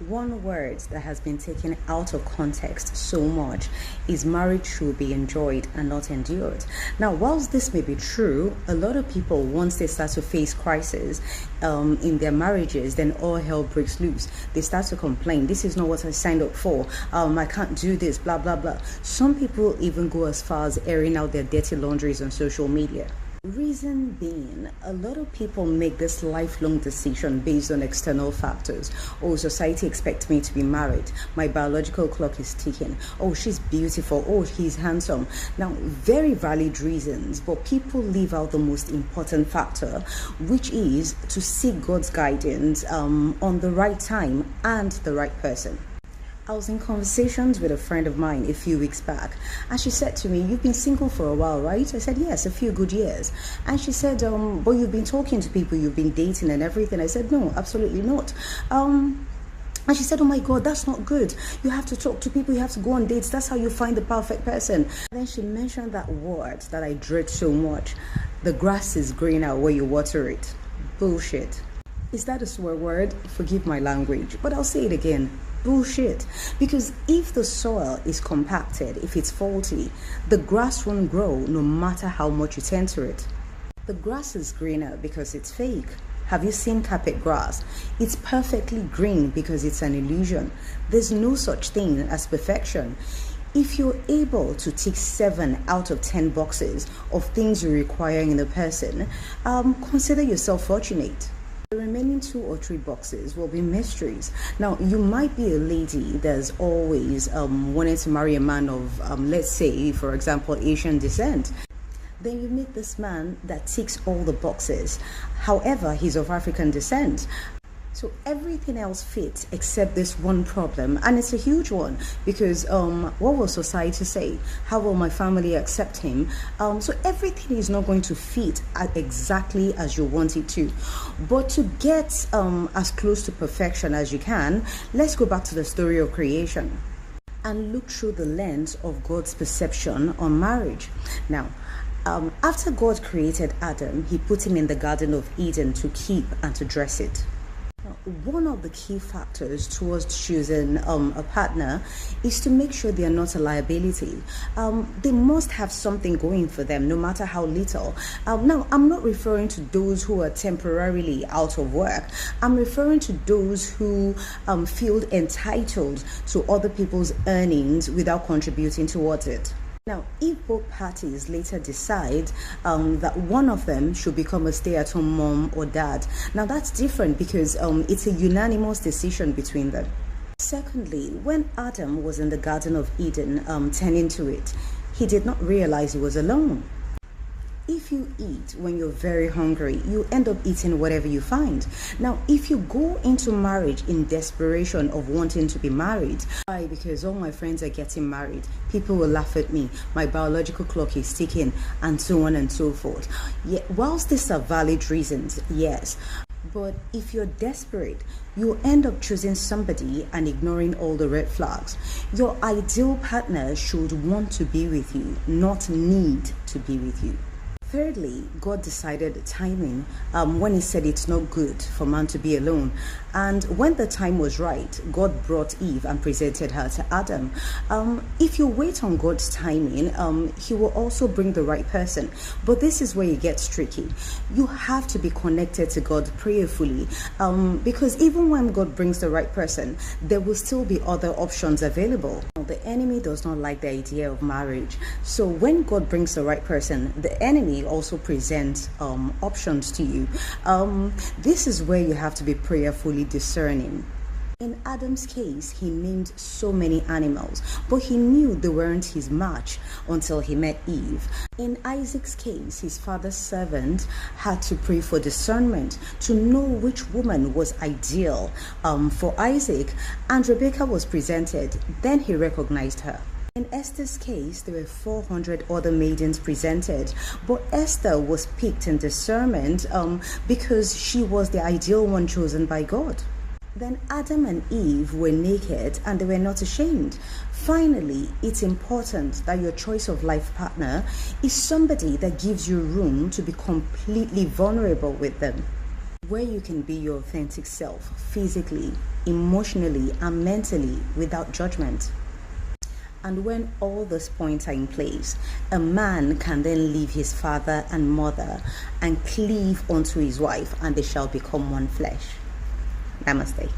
One word that has been taken out of context so much is marriage should be enjoyed and not endured. Now, whilst this may be true, a lot of people, once they start to face crisis in their marriages, then all hell breaks loose. They start to complain, this is not what I signed up for, I can't do this, blah, blah, blah. Some people even go as far as airing out their dirty laundries on social media. Reason being, a lot of people make this lifelong decision based on external factors. Oh, society expects me to be married. My biological clock is ticking. Oh, she's beautiful. Oh, he's handsome. Now, very valid reasons, but people leave out the most important factor, which is to seek God's guidance on the right time and the right person. I was in conversations with a friend of mine a few weeks back, and she said to me, "You've been single for a while, right?" I said, "Yes, a few good years." And she said, "But you've been talking to people, you've been dating and everything." I said, "No, absolutely not." And she said, "Oh my God, that's not good. You have to talk to people, you have to go on dates. That's how you find the perfect person." And then she mentioned that word that I dread so much. The grass is greener where you water it. Bullshit. Is that a swear word? Forgive my language, but I'll say it again. Bullshit. Because if the soil is compacted, if it's faulty, the grass won't grow no matter how much you tend to it. The grass is greener because it's fake. Have you seen carpet grass? It's perfectly green because it's an illusion. There's no such thing as perfection. If you're able to tick 7 out of 10 boxes of things you require in a person, consider yourself fortunate. The remaining 2 or 3 boxes will be mysteries. Now, you might be a lady that's always wanted to marry a man of, let's say, for example, Asian descent. Then you meet this man that ticks all the boxes. However, he's of African descent. So everything else fits except this one problem, and it's a huge one because what will society say? How will my family accept him? So everything is not going to fit exactly as you want it to. But to get as close to perfection as you can, let's go back to the story of creation and look through the lens of God's perception on marriage. Now, after God created Adam, he put him in the Garden of Eden to keep and to dress it. One of the key factors towards choosing a partner is to make sure they are not a liability. They must have something going for them, no matter how little. Now, I'm not referring to those who are temporarily out of work. I'm referring to those who feel entitled to other people's earnings without contributing towards it. Now, if both parties later decide that one of them should become a stay-at-home mom or dad, now that's different because it's a unanimous decision between them. Secondly, when Adam was in the Garden of Eden tending to it, he did not realize he was alone. If you eat when you're very hungry, you end up eating whatever you find. Now, if you go into marriage in desperation of wanting to be married, why? Because all my friends are getting married, people will laugh at me, my biological clock is ticking, and so on and so forth. Yeah, whilst these are valid reasons, yes, but if you're desperate, you end up choosing somebody and ignoring all the red flags. Your ideal partner should want to be with you, not need to be with you. Thirdly, God decided timing when he said it's not good for man to be alone. And when the time was right, God brought Eve and presented her to Adam. If you wait on God's timing, he will also bring the right person. But this is where it gets tricky. You have to be connected to God prayerfully because even when God brings the right person, there will still be other options available. The enemy does not like the idea of marriage. So when God brings the right person, the enemy also presents options to you. This is where you have to be prayerfully discerning. In Adam's case, he named so many animals, but he knew they weren't his match until he met Eve. In Isaac's case, his father's servant had to pray for discernment to know which woman was ideal for Isaac, and Rebecca was presented. Then he recognized her. In Esther's case, there were 400 other maidens presented, but Esther was picked in discernment because she was the ideal one chosen by God. Then Adam and Eve were naked and they were not ashamed. Finally, it's important that your choice of life partner is somebody that gives you room to be completely vulnerable with them. where you can be your authentic self physically, emotionally, and mentally without judgment. And when all these points are in place, a man can then leave his father and mother and cleave unto his wife, and they shall become one flesh. Namaste.